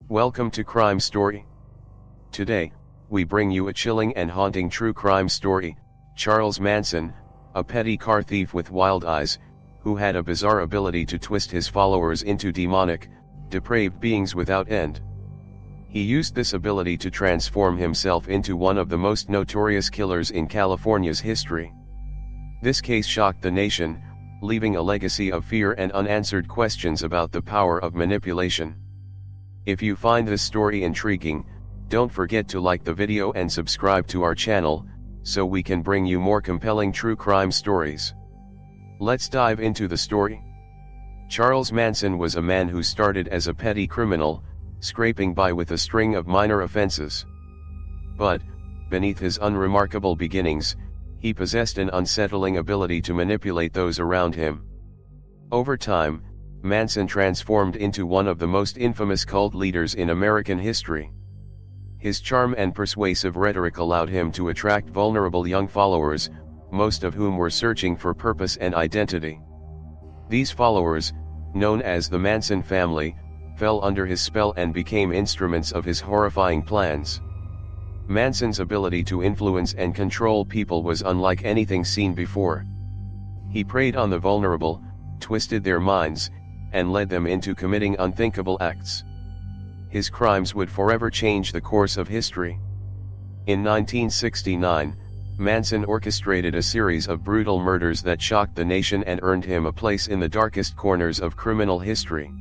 Welcome to Crime Story. Today, we bring you a chilling and haunting true crime story. Charles Manson, a petty car thief with wild eyes, who had a bizarre ability to twist his followers into demonic, depraved beings without end. He used this ability to transform himself into one of the most notorious killers in California's history. This case shocked the nation, leaving a legacy of fear and unanswered questions about the power of manipulation. If you find this story intriguing, don't forget to like the video and subscribe to our channel, so we can bring you more compelling true crime stories. Let's dive into the story. Charles Manson was a man who started as a petty criminal, scraping by with a string of minor offenses. But, beneath his unremarkable beginnings, he possessed an unsettling ability to manipulate those around him. Over time, Manson transformed into one of the most infamous cult leaders in American history. His charm and persuasive rhetoric allowed him to attract vulnerable young followers, most of whom were searching for purpose and identity. These followers, known as the Manson Family, fell under his spell and became instruments of his horrifying plans. Manson's ability to influence and control people was unlike anything seen before. He preyed on the vulnerable, twisted their minds, and led them into committing unthinkable acts. His crimes would forever change the course of history. In 1969, Manson orchestrated a series of brutal murders that shocked the nation and earned him a place in the darkest corners of criminal history.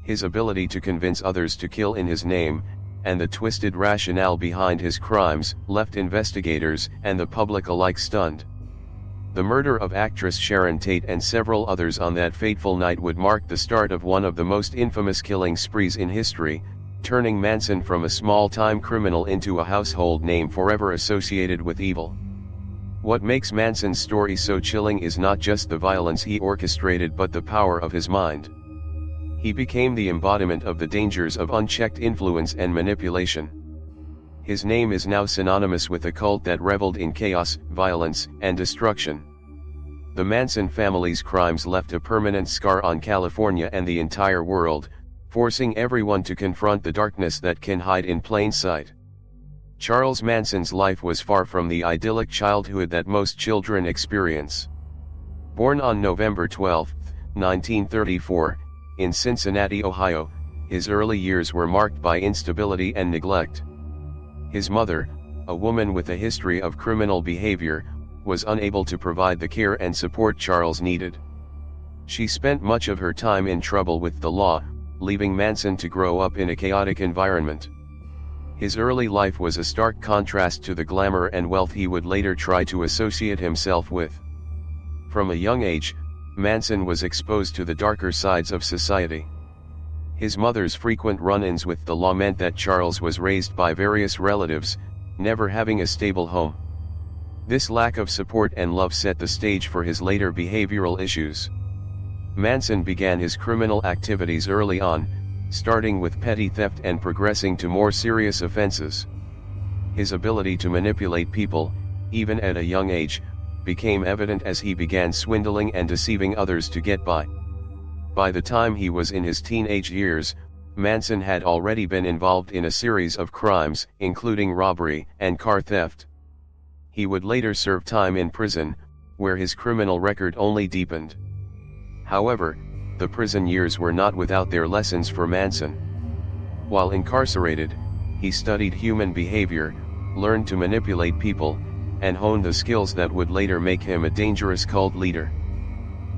His ability to convince others to kill in his name, and the twisted rationale behind his crimes, left investigators and the public alike stunned. The murder of actress Sharon Tate and several others on that fateful night would mark the start of one of the most infamous killing sprees in history, turning Manson from a small-time criminal into a household name forever associated with evil. What makes Manson's story so chilling is not just the violence he orchestrated but the power of his mind. He became the embodiment of the dangers of unchecked influence and manipulation. His name is now synonymous with a cult that reveled in chaos, violence, and destruction. The Manson family's crimes left a permanent scar on California and the entire world, forcing everyone to confront the darkness that can hide in plain sight. Charles Manson's life was far from the idyllic childhood that most children experience. Born on November 12, 1934, in Cincinnati, Ohio, his early years were marked by instability and neglect. His mother, a woman with a history of criminal behavior, was unable to provide the care and support Charles needed. She spent much of her time in trouble with the law, leaving Manson to grow up in a chaotic environment. His early life was a stark contrast to the glamour and wealth he would later try to associate himself with. From a young age, Manson was exposed to the darker sides of society. His mother's frequent run-ins with the law meant that Charles was raised by various relatives, never having a stable home. This lack of support and love set the stage for his later behavioral issues. Manson began his criminal activities early on, starting with petty theft and progressing to more serious offenses. His ability to manipulate people, even at a young age, became evident as he began swindling and deceiving others to get by. By the time he was in his teenage years, Manson had already been involved in a series of crimes, including robbery and car theft. He would later serve time in prison, where his criminal record only deepened. However, the prison years were not without their lessons for Manson. While incarcerated, he studied human behavior, learned to manipulate people, and honed the skills that would later make him a dangerous cult leader.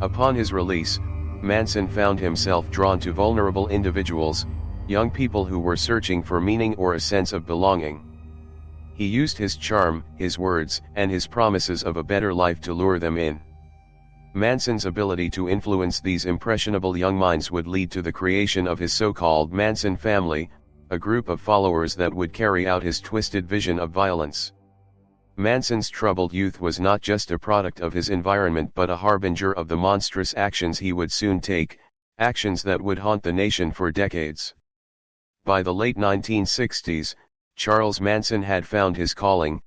Upon his release, Manson found himself drawn to vulnerable individuals, young people who were searching for meaning or a sense of belonging. He used his charm, his words, and his promises of a better life to lure them in. Manson's ability to influence these impressionable young minds would lead to the creation of his so-called Manson Family, a group of followers that would carry out his twisted vision of violence. Manson's troubled youth was not just a product of his environment but a harbinger of the monstrous actions he would soon take, actions that would haunt the nation for decades. By the late 1960s, Charles Manson had found his calling.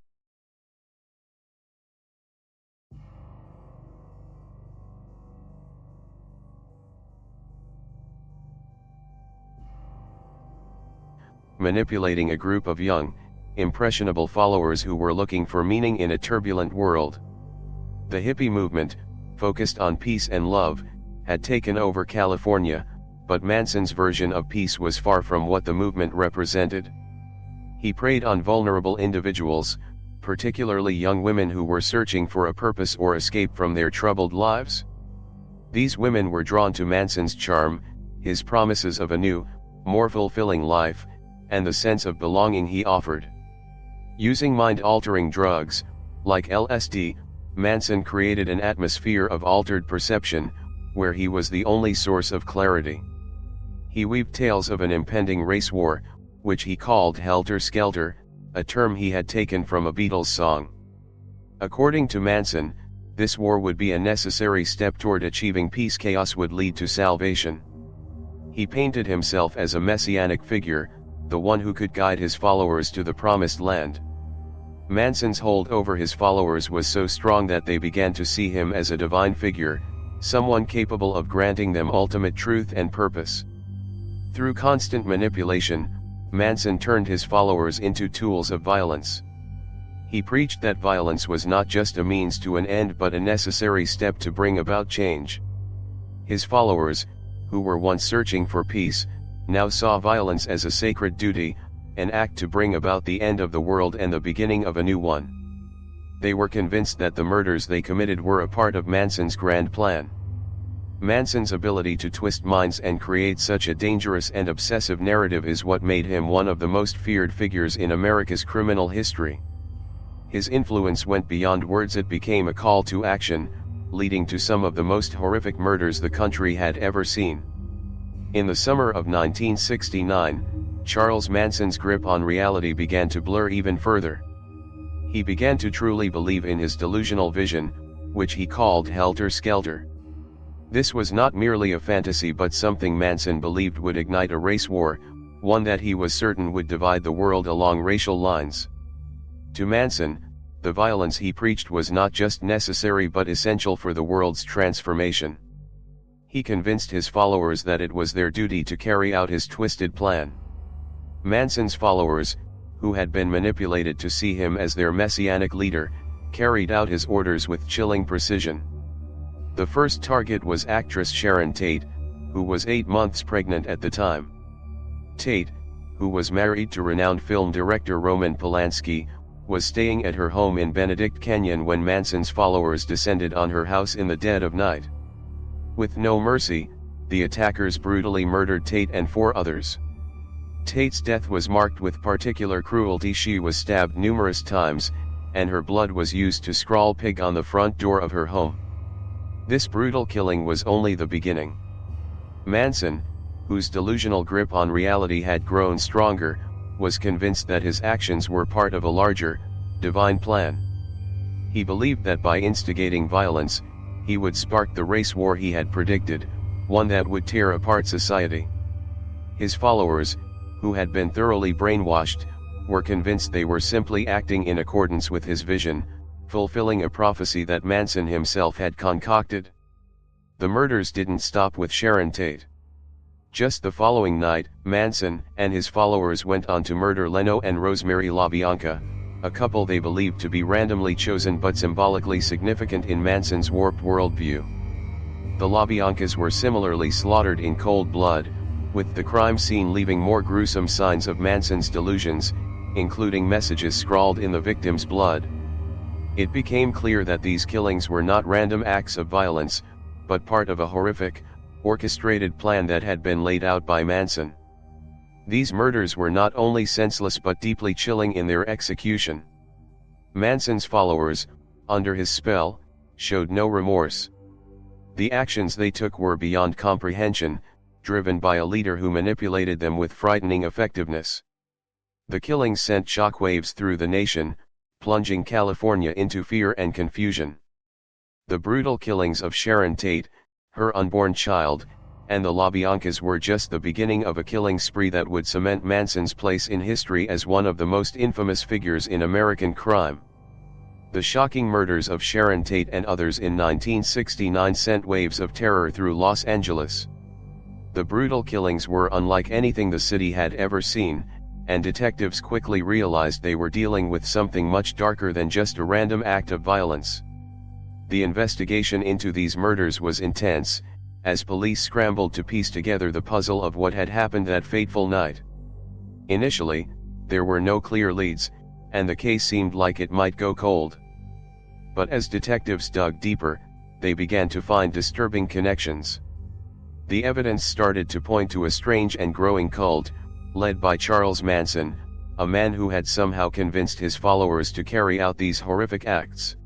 manipulating a group of young, impressionable followers who were looking for meaning in a turbulent world. The hippie movement, focused on peace and love, had taken over California, but Manson's version of peace was far from what the movement represented. He preyed on vulnerable individuals, particularly young women who were searching for a purpose or escape from their troubled lives. These women were drawn to Manson's charm, his promises of a new, more fulfilling life, and the sense of belonging he offered. Using mind-altering drugs, like LSD, Manson created an atmosphere of altered perception, where he was the only source of clarity. He weaved tales of an impending race war, which he called Helter Skelter, a term he had taken from a Beatles song. According to Manson, this war would be a necessary step toward achieving peace. Chaos would lead to salvation. He painted himself as a messianic figure, the one who could guide his followers to the promised land. Manson's hold over his followers was so strong that they began to see him as a divine figure, someone capable of granting them ultimate truth and purpose. Through constant manipulation, Manson turned his followers into tools of violence. He preached that violence was not just a means to an end but a necessary step to bring about change. His followers, who were once searching for peace, now saw violence as a sacred duty, an act to bring about the end of the world and the beginning of a new one. They were convinced that the murders they committed were a part of Manson's grand plan. Manson's ability to twist minds and create such a dangerous and obsessive narrative is what made him one of the most feared figures in America's criminal history. His influence went beyond words. It became a call to action, leading to some of the most horrific murders the country had ever seen. In the summer of 1969, Charles Manson's grip on reality began to blur even further. He began to truly believe in his delusional vision, which he called Helter Skelter. This was not merely a fantasy but something Manson believed would ignite a race war, one that he was certain would divide the world along racial lines. To Manson, the violence he preached was not just necessary but essential for the world's transformation. He convinced his followers that it was their duty to carry out his twisted plan. Manson's followers, who had been manipulated to see him as their messianic leader, carried out his orders with chilling precision. The first target was actress Sharon Tate, who was 8 months pregnant at the time. Tate, who was married to renowned film director Roman Polanski, was staying at her home in Benedict Canyon when Manson's followers descended on her house in the dead of night. With no mercy, the attackers brutally murdered Tate and 4 others. Tate's death was marked with particular cruelty. She was stabbed numerous times, and her blood was used to scrawl "pig" on the front door of her home. This brutal killing was only the beginning. Manson, whose delusional grip on reality had grown stronger, was convinced that his actions were part of a larger, divine plan. He believed that by instigating violence, he would spark the race war he had predicted, one that would tear apart society. His followers, who had been thoroughly brainwashed, were convinced they were simply acting in accordance with his vision, fulfilling a prophecy that Manson himself had concocted. The murders didn't stop with Sharon Tate. Just the following night, Manson and his followers went on to murder Leno and Rosemary LaBianca, a couple they believed to be randomly chosen but symbolically significant in Manson's warped worldview. The LaBiancas were similarly slaughtered in cold blood, with the crime scene leaving more gruesome signs of Manson's delusions, including messages scrawled in the victim's blood. It became clear that these killings were not random acts of violence, but part of a horrific, orchestrated plan that had been laid out by Manson. These murders were not only senseless but deeply chilling in their execution. Manson's followers, under his spell, showed no remorse. The actions they took were beyond comprehension, driven by a leader who manipulated them with frightening effectiveness. The killings sent shockwaves through the nation, plunging California into fear and confusion. The brutal killings of Sharon Tate, her unborn child, and the LaBiancas were just the beginning of a killing spree that would cement Manson's place in history as one of the most infamous figures in American crime. The shocking murders of Sharon Tate and others in 1969 sent waves of terror through Los Angeles. The brutal killings were unlike anything the city had ever seen, and detectives quickly realized they were dealing with something much darker than just a random act of violence. The investigation into these murders was intense, as police scrambled to piece together the puzzle of what had happened that fateful night. Initially, there were no clear leads, and the case seemed like it might go cold. But as detectives dug deeper, they began to find disturbing connections. The evidence started to point to a strange and growing cult, led by Charles Manson, a man who had somehow convinced his followers to carry out these horrific acts.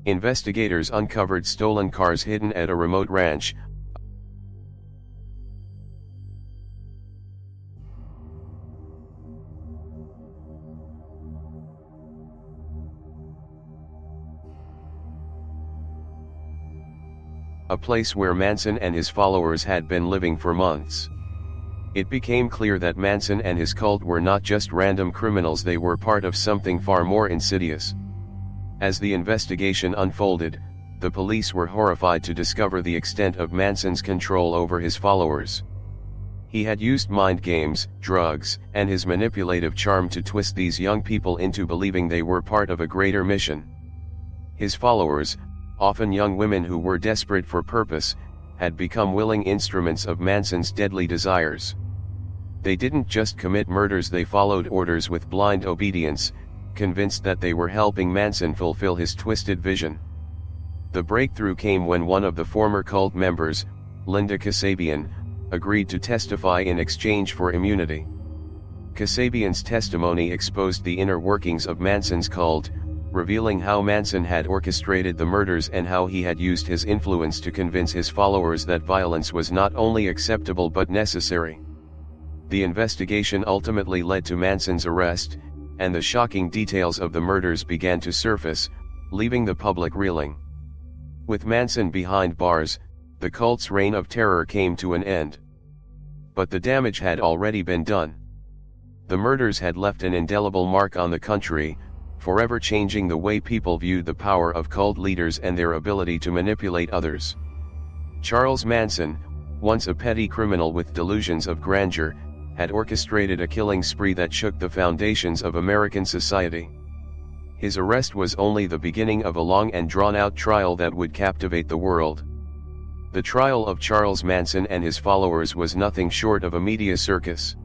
Investigators uncovered stolen cars hidden at a remote ranch, a place where Manson and his followers had been living for months. It became clear that Manson and his cult were not just random criminals, they were part of something far more insidious. As the investigation unfolded, the police were horrified to discover the extent of Manson's control over his followers. He had used mind games, drugs, and his manipulative charm to twist these young people into believing they were part of a greater mission. His followers, often young women who were desperate for purpose, had become willing instruments of Manson's deadly desires. They didn't just commit murders, they followed orders with blind obedience, convinced that they were helping Manson fulfill his twisted vision. The breakthrough came when one of the former cult members, Linda Kasabian, agreed to testify in exchange for immunity. Kasabian's testimony exposed the inner workings of Manson's cult, revealing how Manson had orchestrated the murders and how he had used his influence to convince his followers that violence was not only acceptable but necessary. The investigation ultimately led to Manson's arrest, and the shocking details of the murders began to surface, leaving the public reeling. With Manson behind bars, the cult's reign of terror came to an end. But the damage had already been done. The murders had left an indelible mark on the country, forever changing the way people viewed the power of cult leaders and their ability to manipulate others. Charles Manson, once a petty criminal with delusions of grandeur, had orchestrated a killing spree that shook the foundations of American society. His arrest was only the beginning of a long and drawn-out trial that would captivate the world. The trial of Charles Manson and his followers was nothing short of a media circus.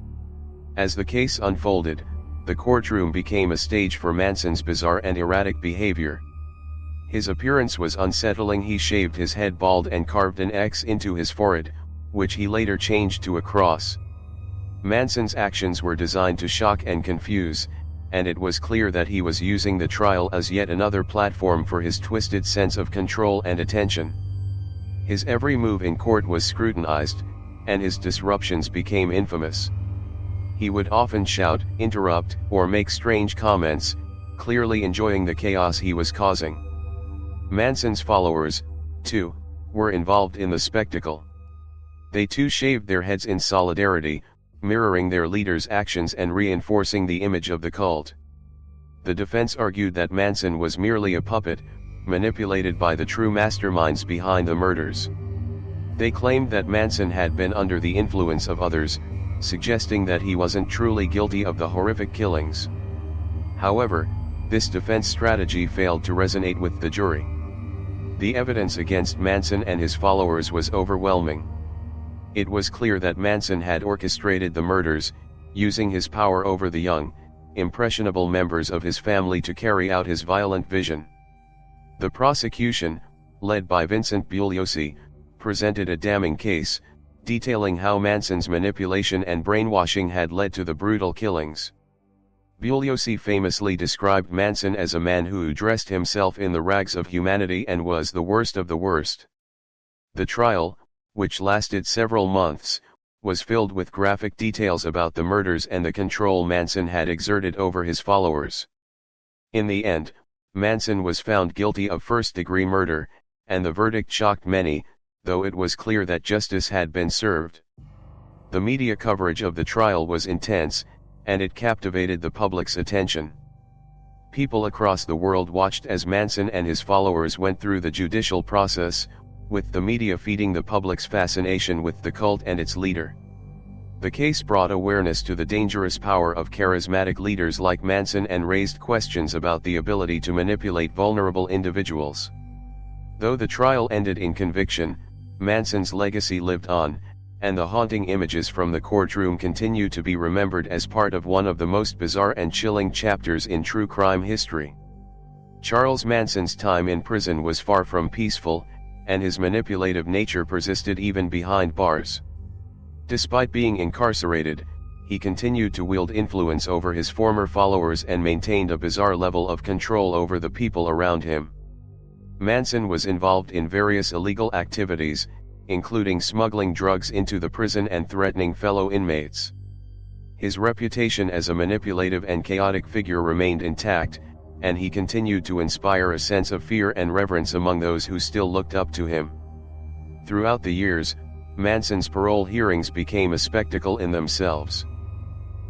As the case unfolded, the courtroom became a stage for Manson's bizarre and erratic behavior. His appearance was unsettling. He shaved his head bald and carved an X into his forehead, which he later changed to a cross. Manson's actions were designed to shock and confuse, and it was clear that he was using the trial as yet another platform for his twisted sense of control and attention. His every move in court was scrutinized, and his disruptions became infamous. He would often shout, interrupt, or make strange comments, clearly enjoying the chaos he was causing. Manson's followers, too, were involved in the spectacle. They too shaved their heads in solidarity, mirroring their leader's actions and reinforcing the image of the cult. The defense argued that Manson was merely a puppet, manipulated by the true masterminds behind the murders. They claimed that Manson had been under the influence of others, suggesting that he wasn't truly guilty of the horrific killings. However, this defense strategy failed to resonate with the jury. The evidence against Manson and his followers was overwhelming. It was clear that Manson had orchestrated the murders, using his power over the young, impressionable members of his family to carry out his violent vision. The prosecution, led by Vincent Bugliosi, presented a damning case, detailing how Manson's manipulation and brainwashing had led to the brutal killings. Bugliosi famously described Manson as a man who dressed himself in the rags of humanity and was the worst of the worst. The trial, which lasted several months, was filled with graphic details about the murders and the control Manson had exerted over his followers. In the end, Manson was found guilty of first-degree murder, and the verdict shocked many, though it was clear that justice had been served. The media coverage of the trial was intense, and it captivated the public's attention. People across the world watched as Manson and his followers went through the judicial process, with the media feeding the public's fascination with the cult and its leader. The case brought awareness to the dangerous power of charismatic leaders like Manson and raised questions about the ability to manipulate vulnerable individuals. Though the trial ended in conviction, Manson's legacy lived on, and the haunting images from the courtroom continue to be remembered as part of one of the most bizarre and chilling chapters in true crime history. Charles Manson's time in prison was far from peaceful, and his manipulative nature persisted even behind bars. Despite being incarcerated, he continued to wield influence over his former followers and maintained a bizarre level of control over the people around him. Manson was involved in various illegal activities, including smuggling drugs into the prison and threatening fellow inmates. His reputation as a manipulative and chaotic figure remained intact, and he continued to inspire a sense of fear and reverence among those who still looked up to him. Throughout the years, Manson's parole hearings became a spectacle in themselves.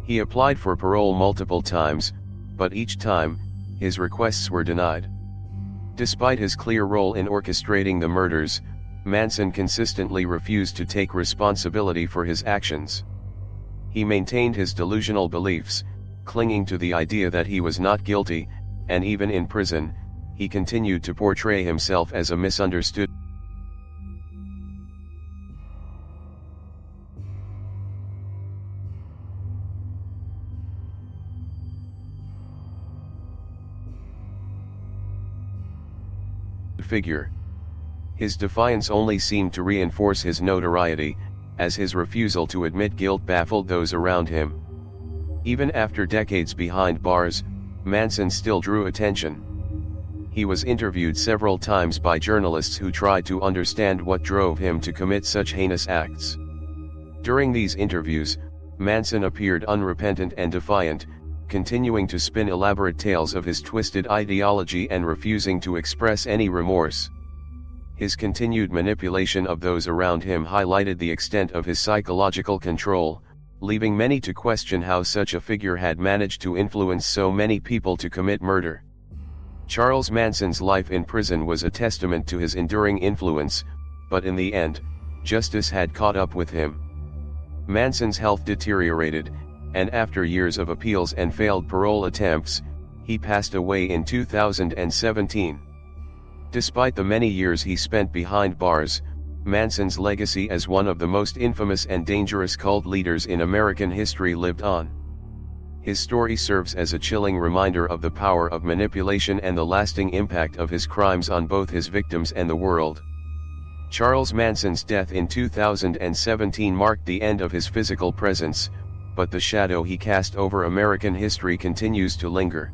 He applied for parole multiple times, but each time, his requests were denied. Despite his clear role in orchestrating the murders, Manson consistently refused to take responsibility for his actions. He maintained his delusional beliefs, clinging to the idea that he was not guilty, and even in prison, he continued to portray himself as a misunderstood figure. His defiance only seemed to reinforce his notoriety, as his refusal to admit guilt baffled those around him. Even after decades behind bars, Manson still drew attention. He was interviewed several times by journalists who tried to understand what drove him to commit such heinous acts. During these interviews, Manson appeared unrepentant and defiant, continuing to spin elaborate tales of his twisted ideology and refusing to express any remorse. His continued manipulation of those around him highlighted the extent of his psychological control, leaving many to question how such a figure had managed to influence so many people to commit murder. Charles Manson's life in prison was a testament to his enduring influence, but in the end, justice had caught up with him. Manson's health deteriorated, and after years of appeals and failed parole attempts, he passed away in 2017. Despite the many years he spent behind bars, Manson's legacy as one of the most infamous and dangerous cult leaders in American history lived on. His story serves as a chilling reminder of the power of manipulation and the lasting impact of his crimes on both his victims and the world. Charles Manson's death in 2017 marked the end of his physical presence, but the shadow he cast over American history continues to linger.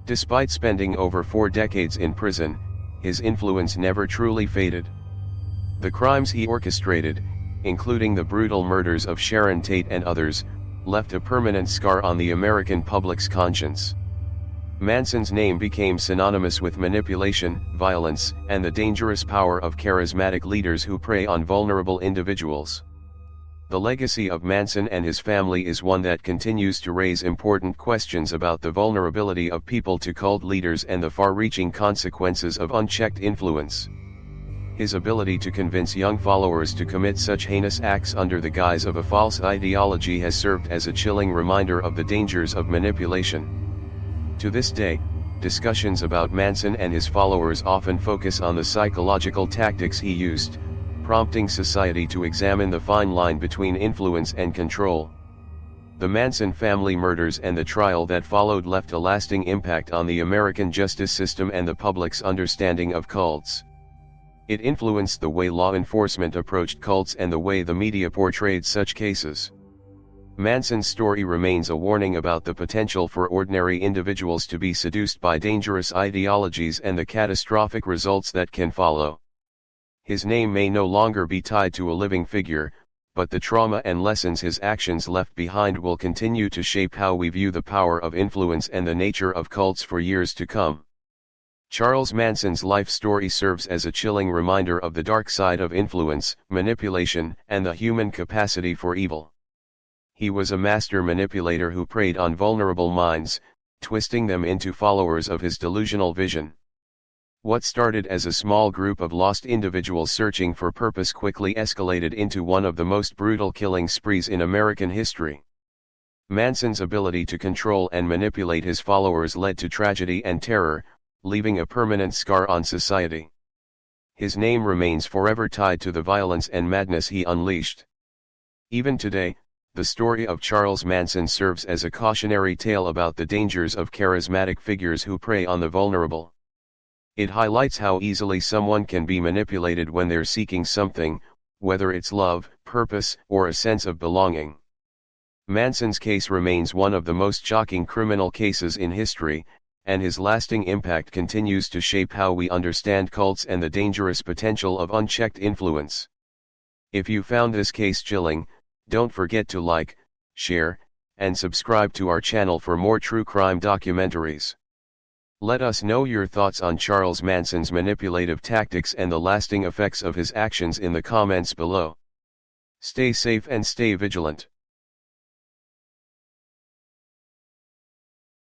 Despite spending over 4 decades in prison, his influence never truly faded. The crimes he orchestrated, including the brutal murders of Sharon Tate and others, left a permanent scar on the American public's conscience. Manson's name became synonymous with manipulation, violence, and the dangerous power of charismatic leaders who prey on vulnerable individuals. The legacy of Manson and his family is one that continues to raise important questions about the vulnerability of people to cult leaders and the far-reaching consequences of unchecked influence. His ability to convince young followers to commit such heinous acts under the guise of a false ideology has served as a chilling reminder of the dangers of manipulation. To this day, discussions about Manson and his followers often focus on the psychological tactics he used, prompting society to examine the fine line between influence and control. The Manson family murders and the trial that followed left a lasting impact on the American justice system and the public's understanding of cults. It influenced the way law enforcement approached cults and the way the media portrayed such cases. Manson's story remains a warning about the potential for ordinary individuals to be seduced by dangerous ideologies and the catastrophic results that can follow. His name may no longer be tied to a living figure, but the trauma and lessons his actions left behind will continue to shape how we view the power of influence and the nature of cults for years to come. Charles Manson's life story serves as a chilling reminder of the dark side of influence, manipulation, and the human capacity for evil. He was a master manipulator who preyed on vulnerable minds, twisting them into followers of his delusional vision. What started as a small group of lost individuals searching for purpose quickly escalated into one of the most brutal killing sprees in American history. Manson's ability to control and manipulate his followers led to tragedy and terror, leaving a permanent scar on society. His name remains forever tied to the violence and madness he unleashed. Even today, the story of Charles Manson serves as a cautionary tale about the dangers of charismatic figures who prey on the vulnerable. It highlights how easily someone can be manipulated when they're seeking something, whether it's love, purpose, or a sense of belonging. Manson's case remains one of the most shocking criminal cases in history, and his lasting impact continues to shape how we understand cults and the dangerous potential of unchecked influence. If you found this case chilling, don't forget to like, share, and subscribe to our channel for more true crime documentaries. Let us know your thoughts on Charles Manson's manipulative tactics and the lasting effects of his actions in the comments below. Stay safe and stay vigilant.